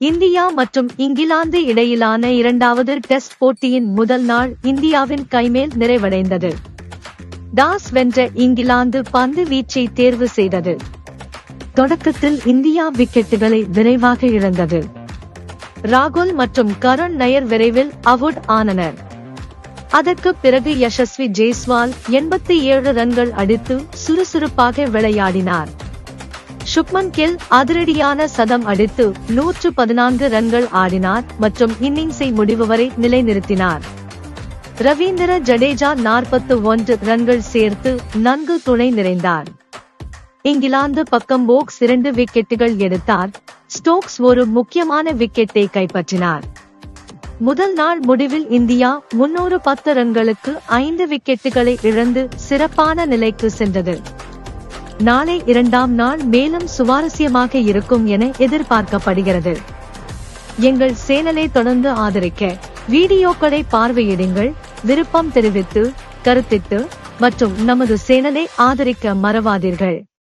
India மற்றும் இங்கிலாந்து இடையிலான இரண்டாவது டெஸ்ட் போட்டியின் முதல் நாள் இந்தியாவின் கைமேல் நிறைவடைந்தது. டாஸ் வென்ற இங்கிலாந்து பந்து வீச்சை தேர்வு செய்தது. தொடக்கத்தில் இந்தியா விக்கெட்டுகளை விரைவாக இழந்தது. ராகுல் மற்றும் கருண் நயர் விரைவில் அவுட் ஆனனர். அதற்கு பிறகு யசஸ்வி ஜெய்ஸ்வால் 87 ரன்கள் அடித்து சுறுசுறுப்பாக விளையாடினார். சுப்மன் கில் அதிரடியான சதம் அடித்து 114 ரன்கள் ஆடினார் மற்றும் இன்னிங்ஸை முடிவு வரை நிலைநிறுத்தினார். ரவீந்திர ஜடேஜா 41 ரன்கள் சேர்த்து நன்கு துணை நிறைந்தார். இங்கிலாந்து பக்கம் போக்ஸ் 2 விக்கெட்டுகள் எடுத்தார். ஸ்டோக்ஸ் ஒரு முக்கியமான விக்கெட்டை கைப்பற்றினார். முதல் நாள் முடிவில் இந்தியா 310 ரன்களுக்கு 5 விக்கெட்டுகளை இழந்து சிறப்பான நிலைக்கு சென்றது. நாளை இரண்டாம் நாள் மேலும் சுவாரஸ்யமாக இருக்கும் என எதிர்பார்க்கப்படுகிறது. எங்கள் சேனலை தொடர்ந்து ஆதரிக்க வீடியோக்களை பார்வையிடுங்கள், விருப்பம் தெரிவித்து கருத்திட்டு மற்றும் நமது சேனலை ஆதரிக்க மறவாதீர்கள்.